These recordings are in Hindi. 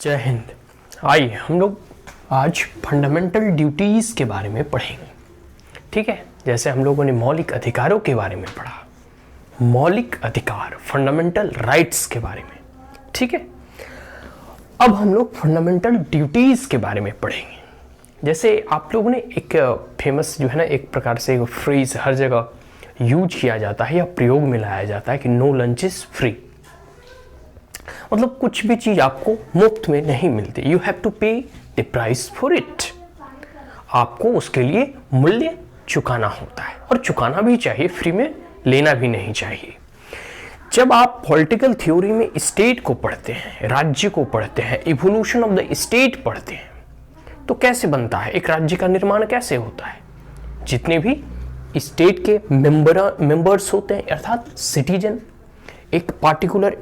जय हिंद। आइए हम लोग आज फंडामेंटल ड्यूटीज़ के बारे में पढ़ेंगे। ठीक है, जैसे हम लोगों ने मौलिक अधिकारों के बारे में पढ़ा, मौलिक अधिकार फंडामेंटल राइट्स के बारे में। ठीक है, अब हम लोग फंडामेंटल ड्यूटीज़ के बारे में पढ़ेंगे। जैसे आप लोगों ने एक फेमस जो है ना, एक प्रकार से एक फ्रेज हर जगह यूज किया जाता है या प्रयोग में लाया जाता है कि नो लंच इज फ्री। मतलब कुछ भी चीज आपको मुफ्त में नहीं मिलती, यू हैव टू पे द प्राइस फॉर इट। आपको उसके लिए मूल्य चुकाना होता है और चुकाना भी चाहिए, फ्री में लेना भी नहीं चाहिए। जब आप पॉलिटिकल थ्योरी में स्टेट को पढ़ते हैं, राज्य को पढ़ते हैं, इवोल्यूशन ऑफ द स्टेट पढ़ते हैं, तो कैसे बनता है एक राज्य का निर्माण, कैसे होता है। जितने भी स्टेट के मेंबर्स होते हैं अर्थात सिटीजन, एक पार्टिकुलर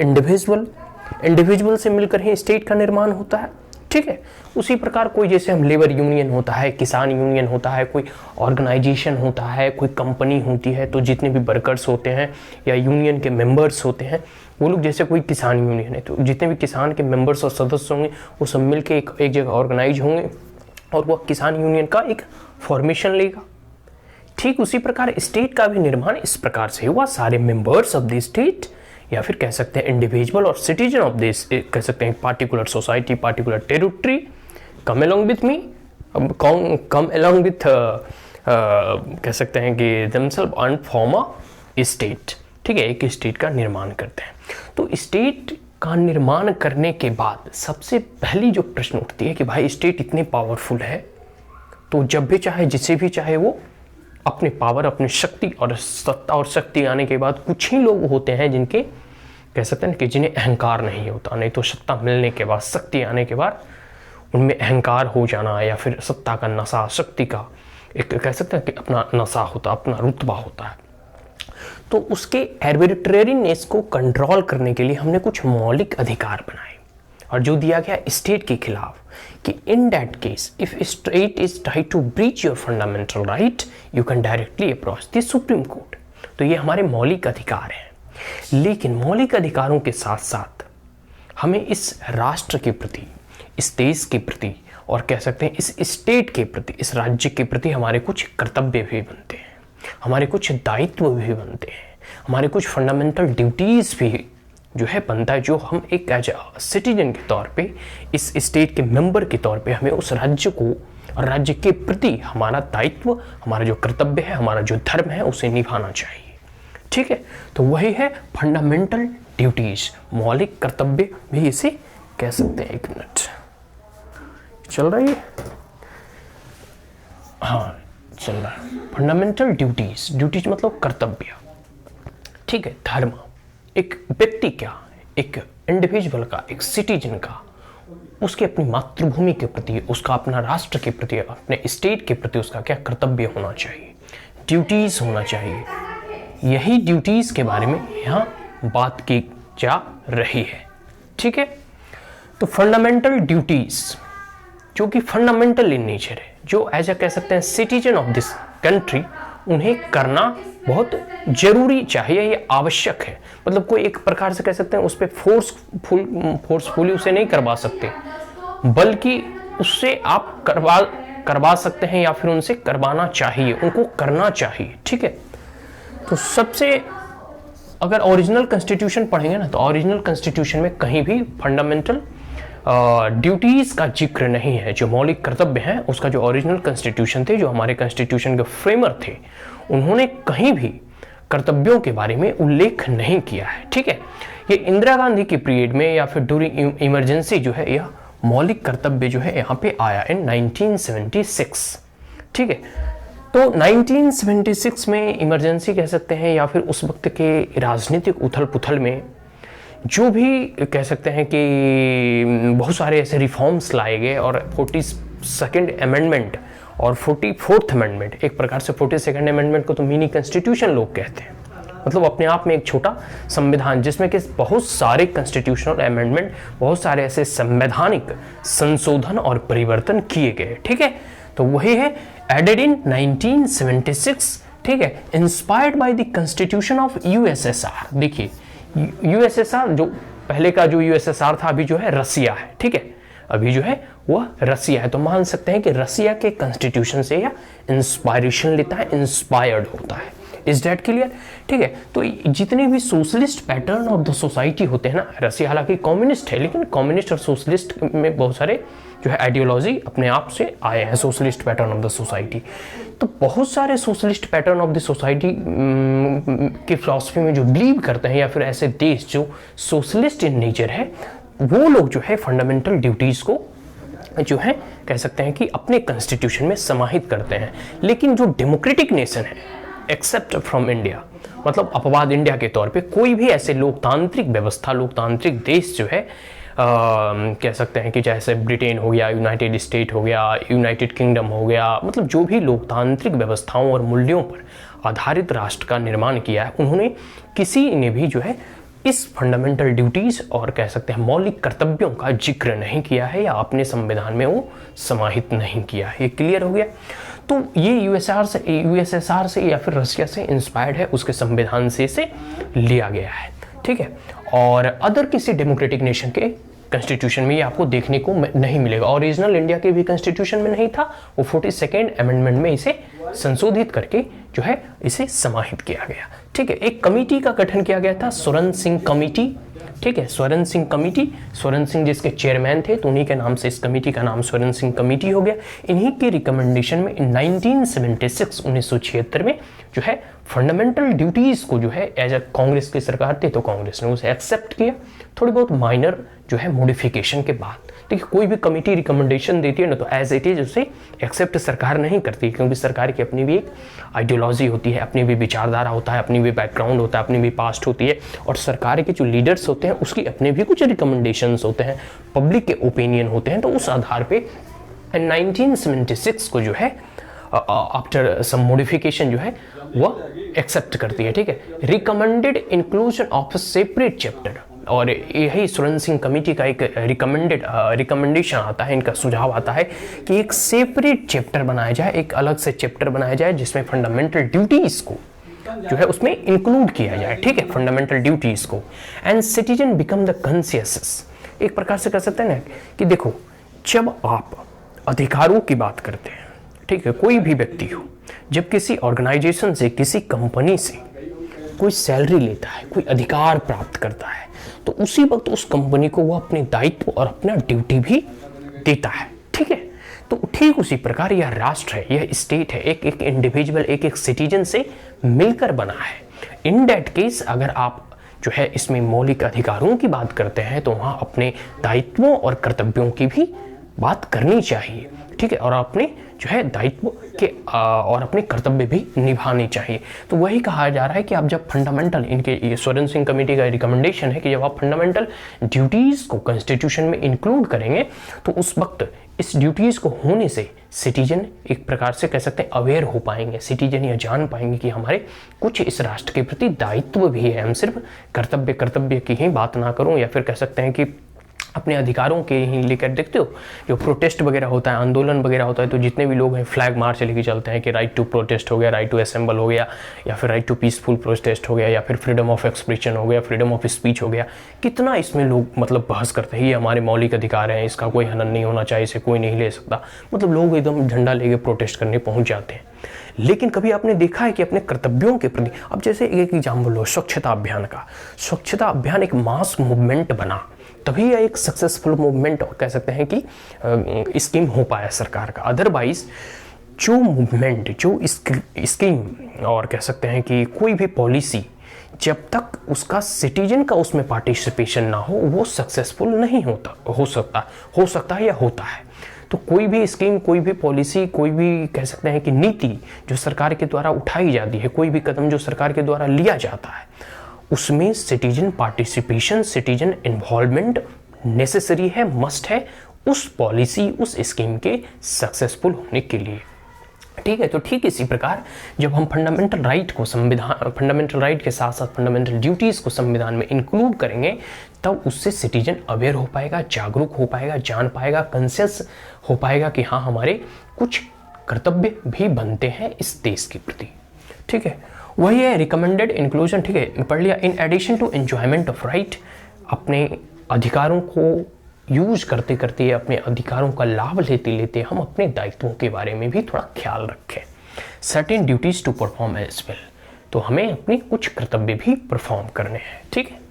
इंडिविजुअल से मिलकर ही स्टेट का निर्माण होता है। ठीक है, उसी प्रकार कोई जैसे हम लेबर यूनियन होता है, किसान यूनियन होता है, कोई ऑर्गेनाइजेशन होता है, कोई कंपनी होती है, तो जितने भी वर्कर्स होते हैं या यूनियन के मेंबर्स होते हैं वो लोग, जैसे कोई किसान यूनियन है तो जितने भी किसान के मेंबर्स और सदस्य होंगे वो सब मिलकर एक जगह ऑर्गेनाइज होंगे और वह किसान यूनियन का एक फॉर्मेशन लेगा। ठीक उसी प्रकार स्टेट का भी निर्माण इस प्रकार से हुआ। सारे मेंबर्स ऑफ द स्टेट या फिर कह सकते हैं इंडिविजुअल और सिटीजन ऑफ दिस, कह सकते हैं particular society, particular territory, come along with me, come along with कह सकते हैं कि themselves and form a state. ठीक है, एक स्टेट का निर्माण करते हैं। तो स्टेट का निर्माण करने के बाद सबसे पहली जो प्रश्न उठती है कि भाई स्टेट इतने पावरफुल है तो जब भी चाहे जिसे भी चाहे वो अपने पावर, अपनी शक्ति और सत्ता और शक्ति आने के बाद कुछ ही लोग होते हैं जिनके कह सकते हैं कि जिन्हें अहंकार नहीं होता। नहीं तो सत्ता मिलने के बाद, शक्ति आने के बाद उनमें अहंकार हो जाना या फिर सत्ता का नशा, शक्ति का एक कह सकते हैं कि अपना नशा होता, अपना रुतबा होता है। तो उसके आर्बिट्रेरीनेस को कंट्रोल करने के लिए हमने कुछ मौलिक अधिकार बनाए और जो दिया गया स्टेट के खिलाफ कि in that case if state is try to breach your fundamental right you can directly approach the Supreme Court. तो ये हमारे मौलिक अधिकार हैं। लेकिन मौलिक अधिकारों के साथ साथ हमें इस राष्ट्र के प्रति, इस देश के प्रति और कह सकते हैं इस स्टेट के प्रति, इस राज्य के प्रति हमारे कुछ कर्तव्य भी बनते हैं, हमारे कुछ दायित्व भी बनते हैं, हमारे कुछ फंडामेंटल ड्यूटीज भी जो है बनता है, जो हम एक एज सिटीजन के तौर पे, इस स्टेट के मेंबर के तौर पे हमें उस राज्य को और राज्य के प्रति हमारा दायित्व, हमारा जो कर्तव्य है, हमारा जो धर्म है उसे निभाना चाहिए। ठीक है, तो वही है फंडामेंटल ड्यूटीज, मौलिक कर्तव्य भी इसे कह सकते हैं। एक मिनट चल रही है, हाँ चल रहा है। फंडामेंटल ड्यूटीज मतलब कर्तव्य। ठीक है, धर्म एक व्यक्ति क्या, एक इंडिविजुअल का, एक सिटीजन का, उसके अपनी मातृभूमि के प्रति, उसका अपना राष्ट्र के प्रति, अपने स्टेट के प्रति उसका क्या कर्तव्य होना चाहिए, ड्यूटीज होना चाहिए। यही ड्यूटीज के बारे में यहाँ बात की जा रही है। ठीक है, तो फंडामेंटल ड्यूटीज जो कि फंडामेंटल इन नेचर है, जो एज ए कह सकते हैं सिटीजन ऑफ दिस कंट्री, उन्हें करना बहुत जरूरी चाहिए, ये आवश्यक है। मतलब कोई एक प्रकार से कह सकते हैं उस पर फोर्सफुली उसे नहीं करवा सकते, बल्कि उससे आप करवा सकते हैं या फिर उनसे करवाना चाहिए, उनको करना चाहिए। ठीक है, तो सबसे अगर ओरिजिनल कॉन्स्टिट्यूशन पढ़ेंगे ना तो ओरिजिनल कॉन्स्टिट्यूशन में कहीं भी फंडामेंटल ड्यूटीज का जिक्र नहीं है। जो मौलिक कर्तव्य हैं उसका जो ओरिजिनल कॉन्स्टिट्यूशन थे, जो हमारे कॉन्स्टिट्यूशन के फ्रेमर थे, उन्होंने कहीं भी कर्तव्यों के बारे में उल्लेख नहीं किया है। ठीक है, ये इंदिरा गांधी के पीरियड में या फिर ड्यूरिंग इमरजेंसी जो है यह मौलिक कर्तव्य जो है यहाँ पे आया इन 1976। ठीक है, तो 1976 में इमरजेंसी कह सकते हैं या फिर उस वक्त के राजनीतिक उथल पुथल में जो भी कह सकते हैं कि बहुत सारे ऐसे रिफॉर्म्स लाए गए और 42nd अमेंडमेंट और 44th अमेंडमेंट, एक प्रकार से 42nd अमेंडमेंट को तो मिनी कॉन्स्टिट्यूशन लोग कहते हैं, मतलब अपने आप में एक छोटा संविधान जिसमें कि बहुत सारे कॉन्स्टिट्यूशनल अमेंडमेंट, बहुत सारे ऐसे संवैधानिक संशोधन और परिवर्तन किए गए। ठीक है, तो वही है एडेड इन 1976। ठीक है, inspired by the constitution of USSR. देखिए यूएसएसआर जो पहले का जो यूएसएसआर था, अभी जो है रसिया है। ठीक है, अभी जो है वह रसिया है। तो मान सकते हैं कि रसिया के कॉन्स्टिट्यूशन से या इंस्पायरेशन लेता है, इंस्पायर्ड होता है। Is that clear? ठीक है। तो जितने भी socialist pattern of the society होते हैं ना, रसिया हालांकि कम्युनिस्ट है, लेकिन कम्युनिस्ट और सोशलिस्ट में बहुत सारे जो है आइडियोलॉजी अपने आप से आए हैं, socialist pattern of the society. तो बहुत सारे socialist pattern of the society की फिलॉसफी में जो बिलीव करते हैं, या फिर ऐसे देश जो सोशलिस्ट इन नेचर है, वो लोग जो है फंडामेंटल ड्यूटीज को जो है कह सकते हैं कि अपने कॉन्स्टिट्यूशन में समाहित करते हैं। लेकिन जो डेमोक्रेटिक नेशन है, एक्सेप्ट फ्रॉम इंडिया, मतलब अपवाद इंडिया के तौर पे, कोई भी ऐसे लोकतांत्रिक व्यवस्था, लोकतांत्रिक देश जो है कह सकते हैं कि जैसे ब्रिटेन हो गया, यूनाइटेड स्टेट हो गया, यूनाइटेड किंगडम हो गया, मतलब जो भी लोकतांत्रिक व्यवस्थाओं और मूल्यों पर आधारित राष्ट्र का निर्माण किया है, उन्होंने किसी ने भी जो है इस फंडामेंटल ड्यूटीज और कह सकते हैं मौलिक कर्तव्यों का जिक्र नहीं किया है, या अपने संविधान में वो समाहित नहीं किया है। ये क्लियर हो गया? तो ये यूएसएसआर से या फिर रसिया से इंस्पायर्ड है, उसके संविधान से इसे लिया गया है। ठीक है। और अदर किसी डेमोक्रेटिक नेशन के कॉन्स्टिट्यूशन में ये आपको देखने को नहीं मिलेगा। ओरिजिनल इंडिया के भी कॉन्स्टिट्यूशन में नहीं था, वो 42nd अमेंडमेंट में इसे संशोधित करके जो है इसे समाहित किया गया। ठीक है। एक कमेटी का गठन किया गया था, स्वरण सिंह कमेटी। ठीक है, स्वरण सिंह कमेटी, स्वरण सिंह जिसके चेयरमैन थे, तो उन्हीं के नाम से इस कमेटी का नाम स्वरण सिंह कमेटी हो गया। इन्हीं के रिकमेंडेशन में 1976 में जो है फंडामेंटल ड्यूटीज को जो है एज अ कांग्रेस की सरकार थी, तो कांग्रेस ने उसे एक्सेप्ट किया, थोड़ी बहुत माइनर जो है मॉडिफिकेशन के बाद। देखिए, कोई भी कमेटी रिकमेंडेशन देती है ना, तो एज इट इज उसे एक्सेप्ट सरकार नहीं करती, क्योंकि सरकार की अपनी भी एक आइडियोलॉजी होती है, अपनी भी विचारधारा होता है, अपनी भी बैकग्राउंड होता है, अपनी भी पास्ट होती है, और सरकार के जो लीडर्स होते हैं उसकी अपने भी कुछ रिकमेंडेशंस होते हैं, पब्लिक के ओपिनियन होते हैं। तो उस आधार पे 1976 को जो है आफ्टर सम मॉडिफिकेशन जो है वह एक्सेप्ट करती है। ठीक है। Recommended inclusion of separate chapter, और यही स्वरण सिंह कमेटी का एक रिकमेंडेशन आता है, इनका सुझाव आता है कि एक सेपरेट चैप्टर बनाया जाए, एक अलग से चैप्टर बनाया जाए जिसमें फंडामेंटल ड्यूटीज को जो है उसमें इंक्लूड किया जाए। ठीक है, फंडामेंटल ड्यूटीज को। And citizen become the conscious, एक प्रकार से कह सकते हैं ना कि देखो, जब आप अधिकारों की बात करते हैं, ठीक है, कोई भी व्यक्ति हो, जब किसी ऑर्गेनाइजेशन से, किसी कंपनी से कोई सैलरी लेता है, कोई अधिकार प्राप्त करता है, तो उसी वक्त उस कंपनी को वो अपने दायित्व और अपना ड्यूटी भी देता है। ठीक है। तो ठीक उसी प्रकार यह राष्ट्र है, यह स्टेट है, एक एक इंडिविजुअल, एक एक सिटीजन से मिलकर बना है। इन दैट केस अगर आप जो है इसमें मौलिक अधिकारों की बात करते हैं, तो वहाँ अपने दायित्वों और कर्तव्यों की भी बात करनी चाहिए। ठीक है। और अपने जो है दायित्व के और अपने कर्तव्य भी निभाने चाहिए। तो वही कहा जा रहा है कि आप जब फंडामेंटल, इनके ये स्वरण सिंह कमेटी का रिकमेंडेशन है कि जब आप फंडामेंटल ड्यूटीज को कॉन्स्टिट्यूशन में इंक्लूड करेंगे, तो उस वक्त इस ड्यूटीज को होने से सिटीजन एक प्रकार से कह सकते हैं अवेयर हो पाएंगे, सिटीजन यह जान पाएंगे कि हमारे कुछ इस राष्ट्र के प्रति दायित्व भी है। हम सिर्फ कर्तव्य की ही बात ना करूं, या फिर कह सकते हैं कि अपने अधिकारों के ही लेकर, देखते हो जो प्रोटेस्ट वगैरह होता है, आंदोलन वगैरह होता है, तो जितने भी लोग हैं फ्लैग मार्च लेके चलते हैं कि राइट टू प्रोटेस्ट हो गया, राइट टू असेंबल हो गया, या फिर राइट टू पीसफुल प्रोटेस्ट हो गया, या फिर फ्रीडम ऑफ एक्सप्रेशन हो गया, फ्रीडम ऑफ स्पीच हो गया। कितना इसमें लोग मतलब बहस करते हैं, ये हमारे मौलिक अधिकार हैं, इसका कोई हनन नहीं होना चाहिए, इसे कोई नहीं ले सकता, मतलब लोग एकदम झंडा लेके प्रोटेस्ट करने पहुंच जाते हैं। लेकिन कभी आपने देखा है कि अपने कर्तव्यों के प्रति, अब जैसे एक एग्जाम्पल लो स्वच्छता अभियान का, स्वच्छता अभियान एक मास मूवमेंट बना, तभी यह एक सक्सेसफुल मूवमेंट और कह सकते हैं कि स्कीम हो पाया सरकार का। अदरवाइज जो मूवमेंट, जो स्कीम और कह सकते हैं कि कोई भी पॉलिसी, जब तक उसका सिटीजन का उसमें पार्टिसिपेशन ना हो, वो सक्सेसफुल नहीं हो सकता है या होता है। तो कोई भी स्कीम, कोई भी पॉलिसी, कोई भी कह सकते हैं कि नीति जो सरकार के द्वारा उठाई जाती है, कोई भी कदम जो सरकार के द्वारा लिया जाता है, उसमें citizen participation, citizen involvement necessary है, मस्ट है उस पॉलिसी, उस स्कीम के सक्सेसफुल होने के लिए। ठीक है। तो ठीक इसी प्रकार जब हम फंडामेंटल राइट को फंडामेंटल राइट के साथ साथ फंडामेंटल ड्यूटीज को संविधान में इंक्लूड करेंगे, तब उससे सिटीजन अवेयर हो पाएगा, जागरूक हो पाएगा, जान पाएगा, कॉन्शियस हो पाएगा कि हाँ, हमारे कुछ कर्तव्य भी बनते हैं इस देश के प्रति। ठीक है। वही है रिकमेंडेड इंक्लूजन। ठीक है, पढ़ लिया। In addition to enjoyment of right, अपने अधिकारों को यूज करते करते, अपने अधिकारों का लाभ लेते लेते हम अपने दायित्वों के बारे में भी थोड़ा ख्याल रखें। Certain duties to perform as well, तो हमें अपने कुछ कर्तव्य भी परफॉर्म करने हैं, ठीक है।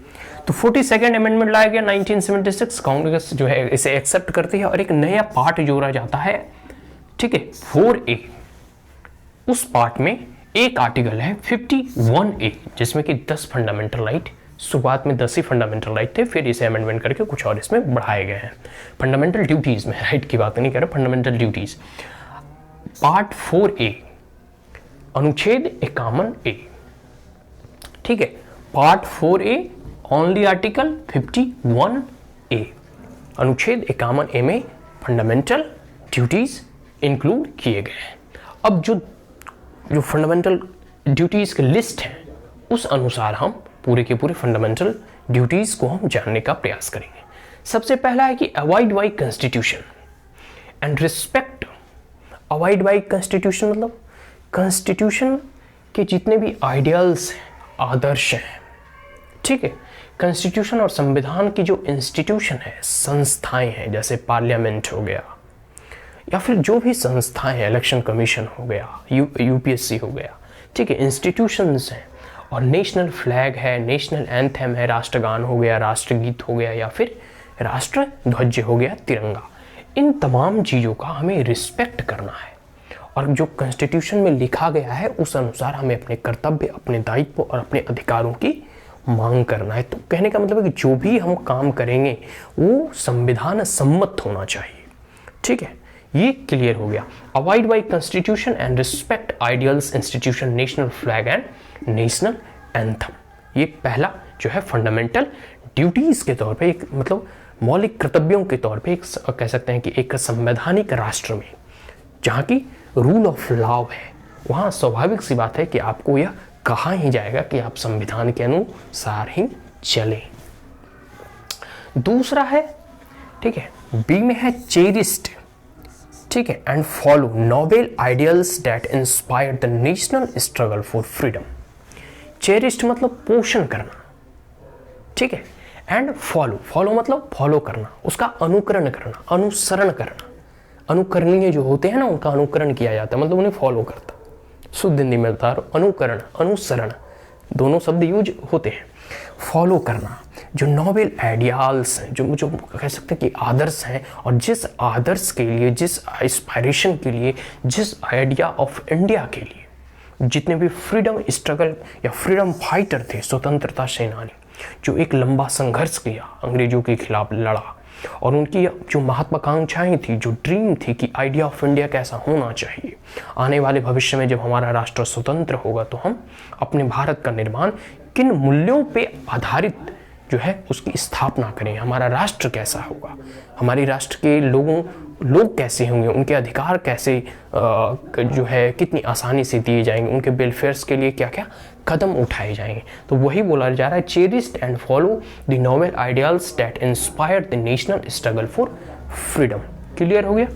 तो 42nd अमेंडमेंट लाया गया 1976, कांग्रेस जो है इसे एक्सेप्ट करती है और एक नया पार्ट जोड़ा जाता है, ठीक है, 4A। उस पार्ट में एक आर्टिकल है 51A, जिसमें कि 10 फंडामेंटल राइट, शुरुआत में 10 ही फंडामेंटल राइट थे, फिर इसे अमेंडमेंट करके कुछ और इसमें बढ़ाए गए हैं। फंडामेंटल ड्यूटीज में राइट की बात नहीं कर रहा, फंडामेंटल ड्यूटीज पार्ट 4A अनुच्छेद 51A, ठीक है। Part 4A only article 51A, अनुच्छेद 51A में फंडामेंटल ड्यूटीज इंक्लूड किए गए हैं। अब जो फंडामेंटल ड्यूटीज की लिस्ट है, उस अनुसार हम पूरे के पूरे फंडामेंटल ड्यूटीज को हम जानने का प्रयास करेंगे। सबसे पहला है कि avoid by constitution and respect. Avoid by constitution मतलब कॉन्स्टिट्यूशन के जितने भी आइडियल्स हैं, आदर्श हैं, ठीक है। कॉन्स्टिट्यूशन और संविधान की जो इंस्टीट्यूशन है, संस्थाएं हैं, जैसे पार्लियामेंट हो गया या फिर जो भी संस्थाएं हैं, इलेक्शन कमीशन हो गया, यूपीएससी हो गया, ठीक है, इंस्टीट्यूशंस हैं, और नेशनल फ्लैग है, नेशनल एंथम है, राष्ट्रगान हो गया, राष्ट्रगीत हो गया, या फिर राष्ट्र ध्वज हो गया, तिरंगा। इन तमाम चीज़ों का हमें रिस्पेक्ट करना है और जो कॉन्स्टिट्यूशन में लिखा गया है उस अनुसार हमें अपने कर्तव्य, अपने दायित्व और अपने अधिकारों की मांग करना है। तो कहने का मतलब है कि जो भी हम काम करेंगे वो संविधान सम्मत होना चाहिए, ठीक है। ये क्लियर हो गया। Avoid by constitution and respect ideals, institution, national flag and national anthem. ये पहला जो है फंडामेंटल ड्यूटीज के तौर पे, एक मतलब मौलिक कर्तव्यों के तौर पे, एक कह सकते हैं कि एक संवैधानिक राष्ट्र में जहाँ की रूल ऑफ लॉ है, वहाँ स्वाभाविक सी बात है कि आपको यह कहा ही जाएगा कि आप संविधान के अनुसार ही चलें। दूसरा है, ठीक है, बी में है चेरिस्ट, ठीक है, and follow noble ideals that inspire the national struggle for freedom. Cherish मतलब पोषण करना, ठीक है, एंड फॉलो मतलब फॉलो करना, उसका अनुकरण करना, अनुसरण करना। अनुकरणीय जो होते हैं ना, उनका अनुकरण किया जाता है, मतलब उन्हें फॉलो करता। शुद्ध हिंदी में बता रहा हूं, अनुकरण, अनुसरण दोनों शब्द यूज होते हैं। फॉलो करना जो नोबल आइडियाल्स हैं, जो कह सकते हैं कि आदर्श हैं, और जिस आदर्श के लिए, जिस एस्पायरेशन के लिए, जिस आइडिया ऑफ इंडिया के लिए जितने भी फ्रीडम स्ट्रगल या फ्रीडम फाइटर थे, स्वतंत्रता सेनानी, जो एक लंबा संघर्ष किया, अंग्रेजों के खिलाफ लड़ा, और उनकी जो महत्वाकांक्षाएं थी, जो ड्रीम थी कि आइडिया ऑफ इंडिया कैसा होना चाहिए, आने वाले भविष्य में जब हमारा राष्ट्र स्वतंत्र होगा तो हम अपने भारत का निर्माण किन मूल्यों पे आधारित जो है उसकी स्थापना करें, हमारा राष्ट्र कैसा होगा, हमारे राष्ट्र के लोग कैसे होंगे, उनके अधिकार कैसे जो है कितनी आसानी से दिए जाएंगे, उनके वेलफेयर्स के लिए क्या क्या कदम उठाए जाएंगे। तो वही बोला जा रहा है, cherish and follow the noble ideals that inspire the national struggle for freedom. Clear हो गया।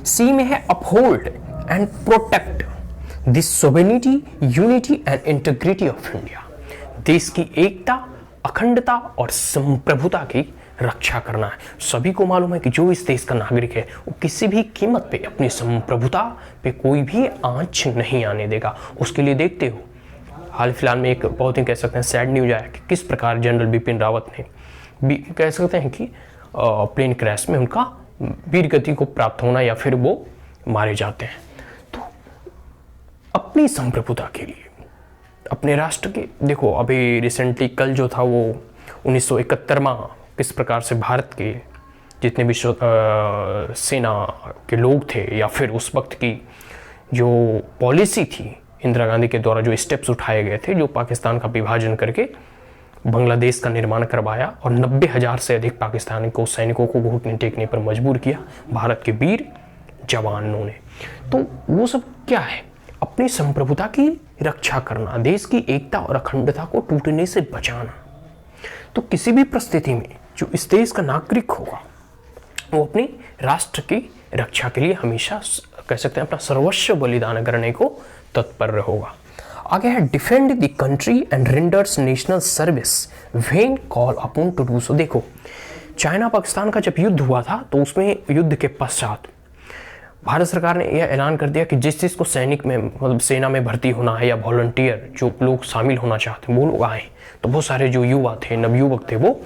सी में है uphold and protect the sovereignty, unity and integrity of India. देश की एकता, अखंडता और संप्रभुता की रक्षा करना है। सभी को मालूम है कि जो इस देश का नागरिक है वो किसी भी कीमत पे अपनी संप्रभुता पे कोई भी आंच नहीं आने देगा। उसके लिए देखते हो हाल फिलहाल में एक बहुत ही कह सकते हैं सैड न्यूज आया कि किस प्रकार जनरल बिपिन रावत ने कह सकते हैं कि प्लेन क्रैश में उनका वीर गति को प्राप्त होना या फिर वो मारे जाते हैं। तो अपनी संप्रभुता के लिए, अपने राष्ट्र के, देखो अभी रिसेंटली कल जो था वो 1971वां किस प्रकार से भारत के जितने भी सेना के लोग थे या फिर उस वक्त की जो पॉलिसी थी इंदिरा गांधी के द्वारा, जो स्टेप्स उठाए गए थे, जो पाकिस्तान का विभाजन करके बांग्लादेश का निर्माण करवाया और 90,000 से अधिक पाकिस्तानी को सैनिकों को घुटने टेकने पर मजबूर किया भारत के वीर जवानों ने। तो वो सब क्या है, अपनी संप्रभुता की रक्षा करना, देश की एकता और अखंडता को टूटने से बचाना। तो किसी भी परिस्थिति में जो इस देश का नागरिक होगा वो अपनी राष्ट्र की रक्षा के लिए हमेशा कह सकते हैं अपना सर्वस्व बलिदान करने को तत्पर होगा। आगे है defend the country and renders national service when call upon two do so. देखो चाइना पाकिस्तान का जब युद्ध हुआ था तो उसमें युद्ध के पश्चात भारत सरकार ने यह ऐलान कर दिया कि जिस जिसको सैनिक में मतलब सेना में भर्ती होना है या वॉलंटियर जो लोग शामिल होना चाहते हैं वो लोग आए। तो बहुत सारे जो युवा थे, नवयुवक थे, वो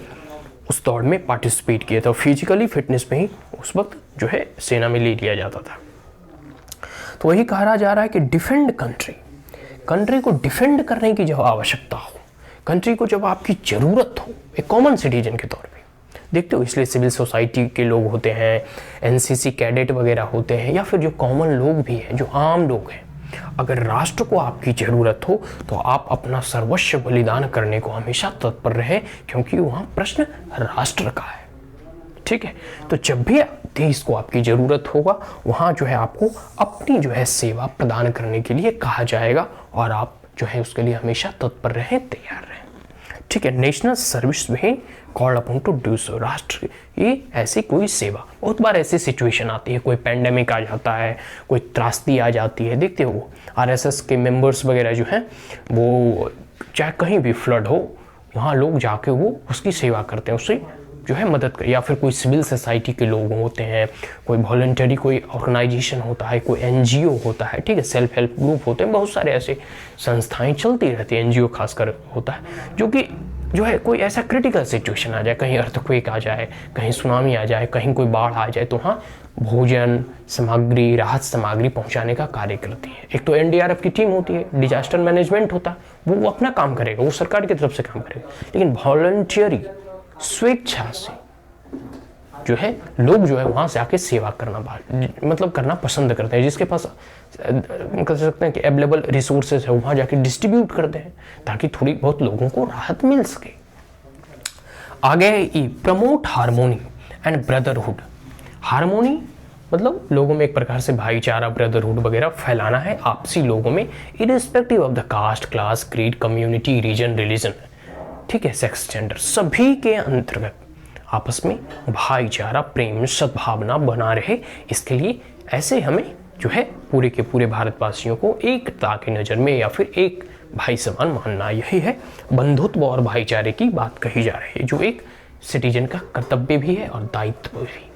उस दौड़ में पार्टिसिपेट किए थे। फिजिकली फिटनेस में ही उस वक्त जो है सेना में ले लिया जाता था। तो वही कहा जा रहा है कि डिफेंड कंट्री को डिफेंड करने की जब आवश्यकता हो, कंट्री को जब आपकी ज़रूरत हो एक कॉमन सिटीजन के तौर पे, देखते हो, इसलिए सिविल सोसाइटी के लोग होते हैं, एनसीसी कैडेट वगैरह होते हैं, या फिर जो कॉमन लोग भी हैं, जो आम लोग हैं, अगर राष्ट्र को आपकी ज़रूरत हो तो आप अपना सर्वस्व बलिदान करने को हमेशा तत्पर रहे, क्योंकि वहाँ प्रश्न राष्ट्र का है। ठीक है, तो जब भी देश को आपकी ज़रूरत होगा वहाँ जो है आपको अपनी जो है सेवा प्रदान करने के लिए कहा जाएगा और आप जो है उसके लिए हमेशा तत्पर रहें, तैयार रहें। ठीक है, नेशनल सर्विस में called upon two do so, राष्ट्र ये ऐसी कोई सेवा। बहुत बार ऐसी सिचुएशन आती है, कोई पेंडेमिक आ जाता है, कोई त्रासदी आ जाती है, देखते हो आरएसएस के मेंबर्स वगैरह जो हैं वो चाहे कहीं भी फ्लड हो वहाँ लोग जाके वो उसकी सेवा करते हैं, उससे जो है मदद कर, या फिर कोई सिविल सोसाइटी के लोग होते हैं, कोई वॉलंटरी कोई ऑर्गेनाइजेशन होता है, कोई एनजीओ होता है, ठीक है, सेल्फ हेल्प ग्रुप होते हैं, बहुत सारे ऐसे संस्थाएं चलती रहती हैं, एनजीओ खासकर होता है, जो कि जो है कोई ऐसा क्रिटिकल सिचुएशन आ जाए, कहीं अर्थक्वेक आ जाए, कहीं सुनामी आ जाए, कहीं कोई बाढ़ आ जाए, तो वहाँ भोजन सामग्री, राहत सामग्री पहुँचाने का कार्य करती है। एक तो एनडीआरएफ की टीम होती है, डिजास्टर मैनेजमेंट होता है, वो अपना काम करेगा, वो सरकार की तरफ से काम करेगा, लेकिन वॉलंटियरी स्वेच्छा से जो है लोग जो है वहाँ से आके सेवा करना मतलब करना पसंद करते हैं, जिसके पास कह सकते हैं कि अवेलेबल रिसोर्सेज है वहाँ जाके डिस्ट्रीब्यूट करते हैं ताकि थोड़ी बहुत लोगों को राहत मिल सके। आगे E promote harmony and brotherhood. Harmony मतलब लोगों में एक प्रकार से भाईचारा, ब्रदरहुड वगैरह फैलाना है आपसी लोगों में, irrespective of the caste, class, creed, community, region, religion, ठीक है, सेक्स, जेंडर, सभी के अंतर्गत आपस में भाईचारा, प्रेम, सद्भावना बना रहे। इसके लिए ऐसे हमें जो है पूरे के पूरे भारतवासियों को एकता की नज़र में या फिर एक भाई समान मानना, यही है बंधुत्व और भाईचारे की बात कही जा रही है, जो एक सिटीजन का कर्तव्य भी है और दायित्व भी।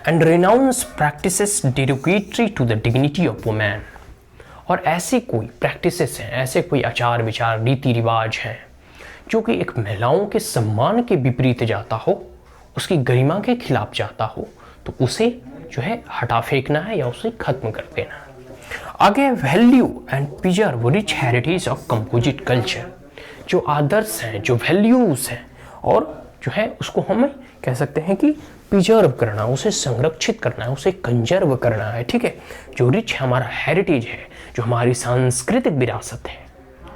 And renounce practices derogatory to the dignity of women. और ऐसे कोई प्रैक्टिसेस हैं, ऐसे कोई आचार विचार, रीति रिवाज हैं जो कि एक महिलाओं के सम्मान के विपरीत जाता हो, उसकी गरिमा के खिलाफ जाता हो, तो उसे जो है हटा फेंकना है या उसे खत्म कर देना है। आगे value and preserve rich heritage of composite culture. जो आदर्श हैं, जो वैल्यूज हैं और जो है उसको हमें कह सकते हैं कि प्रिजर्व करना, उसे संरक्षित करना है, उसे कंजर्व करना है। ठीक है, जो रिच हमारा हेरिटेज है, जो हमारी सांस्कृतिक विरासत है,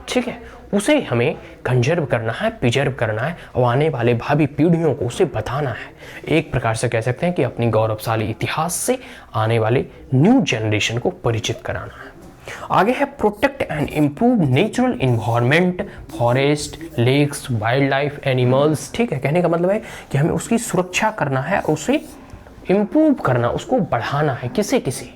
ठीक है, उसे हमें कंजर्व करना है, प्रिजर्व करना है और आने वाले भावी पीढ़ियों को उसे बताना है। एक प्रकार से कह सकते हैं कि अपनी गौरवशाली इतिहास से आने वाले न्यू जनरेशन को परिचित कराना है। आगे है protect and improve natural environment, forest, lakes, wildlife, animals. ठीक है, कहने का मतलब है कि हमें उसकी सुरक्षा करना है, उसे इम्प्रूव करना, उसको बढ़ाना है। किसे किसे,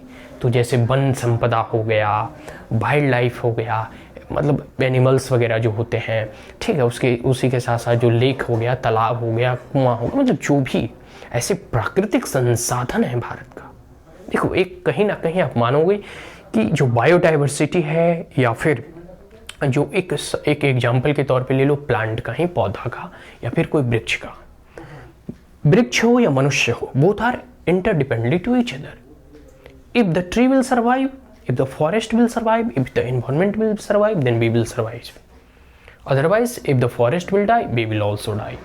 तो जैसे वन संपदा हो गया, वाइल्ड लाइफ हो गया, मतलब एनिमल्स वगैरह जो होते हैं, ठीक है, उसके उसी के साथ साथ जो लेक हो गया, तालाब हो गया, कुआं हो गया, मतलब जो भी ऐसे प्राकृतिक संसाधन है भारत का। देखो, एक कहीं ना कहीं आप मानोगे कि जो बायोडाइवर्सिटी है या फिर जो एक एग्जाम्पल के तौर पे ले लो प्लांट का ही, पौधा का या फिर कोई वृक्ष का, वृक्ष हो या मनुष्य हो, both are interdependent to each other. If the tree will survive, if the forest will survive, if the environment will survive, then we will survive. Otherwise, if the forest will die, we will also die.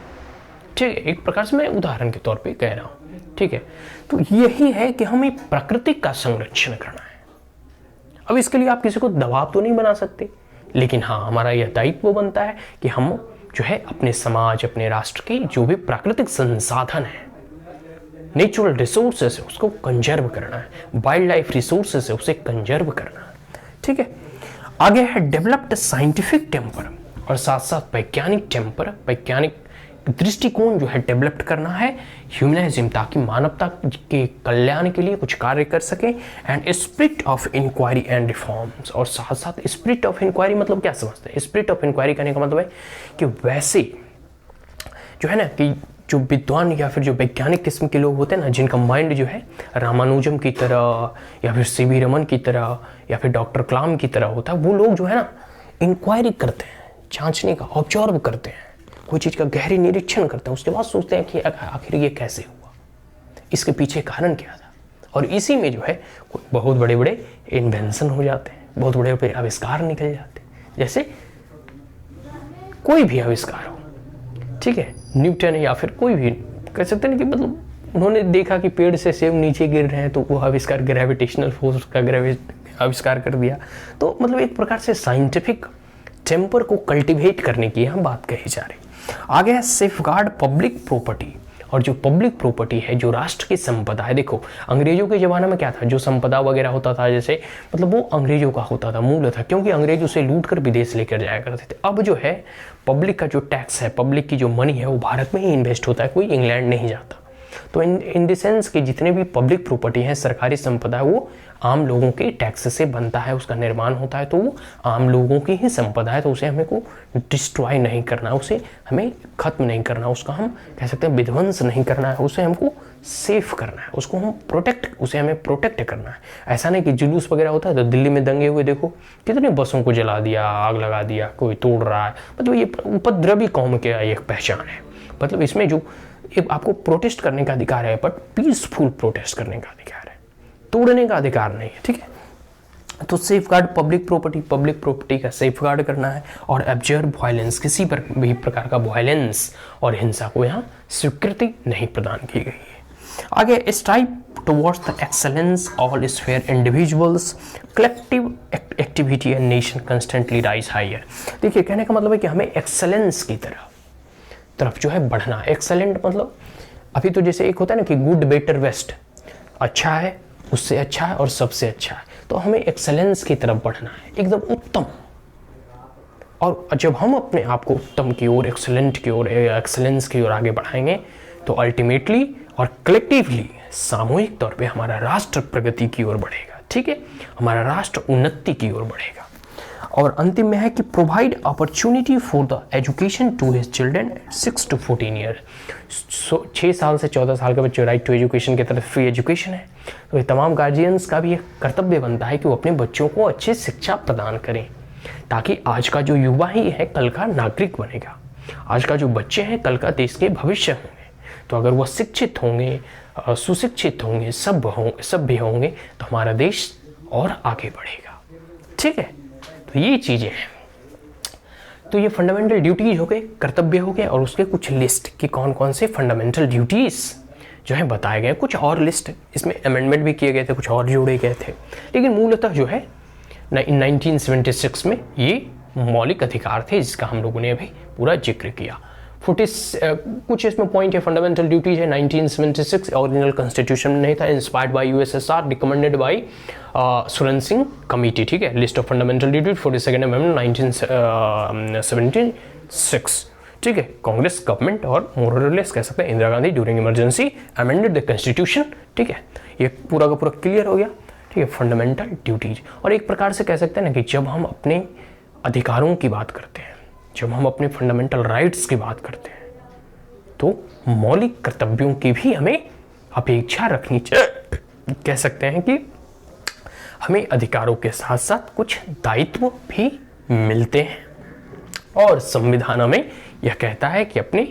ठीक है, एक प्रकार से मैं उदाहरण के तौर पे कह रहा हूँ। ठीक है, तो यही है कि हमें प्रकृति का संरक्षण करना है। अब इसके लिए आप किसी को दबाव तो नहीं बना सकते, लेकिन हाँ, हमारा यह दायित्व बनता है कि हम जो है अपने समाज, अपने राष्ट्र के जो भी प्राकृतिक संसाधन है, नेचुरल रिसोर्सेस है, उसको कंजर्व करना है, वाइल्ड लाइफ रिसोर्सेस है, उसे कंजर्व करना है। ठीक है, आगे है डेवलप्ड साइंटिफिक टेम्पर, और साथ साथ वैज्ञानिक टेम्पर, वैज्ञानिक दृष्टिकोण जो है डेवलप करना है, ह्यूमनिज्म, ताकि मानवता के कल्याण के लिए कुछ कार्य कर सके। And spirit of inquiry and reforms, और साथ साथ स्पिरिट ऑफ इंक्वायरी मतलब क्या समझते हैं? स्पिरिट ऑफ इंक्वायरी कहने का मतलब है कि वैसे जो है ना कि जो विद्वान या फिर जो वैज्ञानिक किस्म के लोग होते हैं ना, जिनका माइंड जो है रामानुजम की तरह या फिर सीवी रमन की तरह या फिर डॉक्टर कलाम की तरह होता है, वो लोग जो है ना इंक्वायरी करते हैं, जांचने का, ऑब्जर्व करते हैं, कोई चीज़ का गहरी निरीक्षण करते हैं, उसके बाद सोचते हैं कि आखिर ये कैसे हुआ, इसके पीछे कारण क्या था। और इसी में जो है बहुत बड़े बड़े इन्वेंशन हो जाते हैं, बहुत बड़े बड़े आविष्कार निकल जाते हैं। जैसे कोई भी आविष्कार हो, ठीक है, न्यूटन या फिर कोई भी कह सकते हैं कि मतलब उन्होंने देखा कि पेड़ से सेब नीचे गिर रहे हैं तो वो आविष्कार ग्रेविटेशनल फोर्स का आविष्कार कर दिया। तो मतलब एक प्रकार से साइंटिफिक टेम्पर को कल्टीवेट करने की यहाँ बात कही जा रही। आगे है सेफगार्ड पब्लिक प्रॉपर्टी। और जो पब्लिक प्रॉपर्टी है, जो राष्ट्र की संपदा है, देखो अंग्रेजों के ज़माने में क्या था, जो संपदा वगैरह होता था जैसे मतलब वो अंग्रेजों का होता था, मूल था, क्योंकि अंग्रेज उसे लूट कर विदेश लेकर जाया करते थे। अब जो है पब्लिक का जो टैक्स है, पब्लिक की जो मनी है वो भारत में ही इन्वेस्ट होता है, कोई इंग्लैंड नहीं जाता। तो इन द सेंस कि जितने भी पब्लिक प्रॉपर्टी है, सरकारी संपदा है, वो आम लोगों के टैक्स से बनता है, उसका निर्माण होता है, तो वो आम लोगों की ही संपदा है। तो उसे हमें को डिस्ट्रॉय नहीं करना, उसे हमें खत्म नहीं करना, उसका हम कह सकते हैं विध्वंस नहीं करना है, उसे हमको सेफ करना है, उसको हम उसे हमें प्रोटेक्ट करना है। ऐसा नहीं कि जुलूस वगैरह होता है तो दिल्ली में दंगे हुए, देखो कितने बसों को जला दिया, आग लगा दिया, कोई तोड़ रहा है, मतलब ये उपद्रवी कौम की एक पहचान है। मतलब इसमें जो आपको प्रोटेस्ट करने का अधिकार है, बट पीसफुल प्रोटेस्ट करने का अधिकार है, तोड़ने का अधिकार नहीं है, ठीक है। तो सेफगार्ड पब्लिक प्रॉपर्टी का सेफगार्ड करना है। और ऑब्जर्व वायलेंस, किसी पर भी प्रकार का वायलेंस और हिंसा को यहाँ स्वीकृति नहीं प्रदान की गई है। आगे strive towards the excellence all sphere individuals collective activity and nation constantly rise higher. देखिए कहने का मतलब है कि हमें एक्सेलेंस की तरफ जो है बढ़ना। एक्सेलेंट मतलब अभी तो जैसे एक होता है ना कि गुड बेटर बेस्ट, अच्छा है, उससे अच्छा है और सबसे अच्छा है, तो हमें एक्सेलेंस की तरफ बढ़ना है, एकदम उत्तम। और जब हम अपने आप को उत्तम की ओर, एक्सेलेंट की ओर, एक्सेलेंस की ओर आगे बढ़ाएंगे तो अल्टीमेटली और कलेक्टिवली सामूहिक तौर पे हमारा राष्ट्र प्रगति की ओर बढ़ेगा, ठीक है, हमारा राष्ट्र उन्नति की ओर बढ़ेगा। और अंतिम में है कि provide opportunity for the education to his children 6 to 14 year. 6 साल से 14 साल के बच्चे राइट टू एजुकेशन की तरफ फ्री एजुकेशन है। तो ये तमाम गार्जियंस का भी एक कर्तव्य बनता है कि वो अपने बच्चों को अच्छी शिक्षा प्रदान करें, ताकि आज का जो युवा ही है कल का नागरिक बनेगा, आज का जो बच्चे हैं कल का देश के भविष्य होंगे। तो अगर वह शिक्षित होंगे, सुशिक्षित होंगे, सभ्य होंगे तो हमारा देश और आगे बढ़ेगा, ठीक है। तो ये चीज़ें हैं, तो ये फंडामेंटल ड्यूटीज हो गए, कर्तव्य हो गए, और उसके कुछ लिस्ट कि कौन कौन से फंडामेंटल ड्यूटीज जो है बताए गए। कुछ और लिस्ट इसमें अमेंडमेंट भी किए गए थे, कुछ और जोड़े गए थे, लेकिन मूलतः जो है 1976 में ये मौलिक अधिकार थे जिसका हम लोगों ने अभी पूरा जिक्र किया। कुछ इसमें पॉइंट है, फंडामेंटल ड्यूटीज है 1976 ओरिजिनल कॉन्स्टिट्यूशन में नहीं था, inspired by USSR, recommended by सुरन सिंह कमेटी, ठीक है। List of fundamental duties 42nd amendment 1976, ठीक है। कांग्रेस गवर्नमेंट और मोर और लेस कह सकते हैं Indira Gandhi during emergency amended the constitution, ठीक है। ये पूरा का पूरा क्लियर हो गया, ठीक है। फंडामेंटल ड्यूटीज, और एक प्रकार से कह सकते हैं ना कि जब हम अपने अधिकारों की बात करते हैं, जब हम अपने फंडामेंटल राइट्स की बात करते हैं, तो मौलिक कर्तव्यों की भी हमें अपेक्षा रखनी चाहिए। कह सकते हैं कि हमें अधिकारों के साथ साथ कुछ दायित्व भी मिलते हैं, और संविधान हमें यह कहता है कि अपने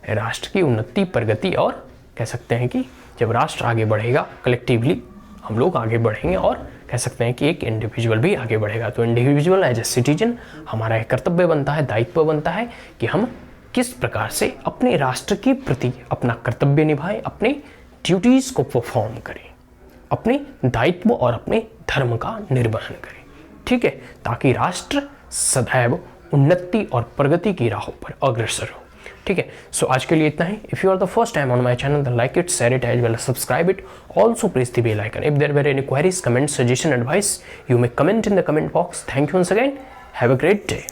राष्ट्र की उन्नति, प्रगति, और कह सकते हैं कि जब राष्ट्र आगे बढ़ेगा कलेक्टिवली हम लोग आगे बढ़ेंगे, और कह सकते हैं कि एक इंडिविजुअल भी आगे बढ़ेगा। तो इंडिविजुअल एज ए सिटीजन हमारा एक कर्तव्य बनता है, दायित्व बनता है कि हम किस प्रकार से अपने राष्ट्र के प्रति अपना कर्तव्य निभाएं, अपने ड्यूटीज को परफॉर्म करें, अपने दायित्व और अपने धर्म का निर्वहन करें, ठीक है, ताकि राष्ट्र सदैव उन्नति और प्रगति की राहों पर अग्रसर हो, ठीक है। सो आज के लिए इतना ही। If you are the first time on my channel then like it, share it as well as subscribe it, also press the bell icon. If there were any queries, comment, suggestion, advice, you may comment in the comment box. Thank you once again. Have a great day.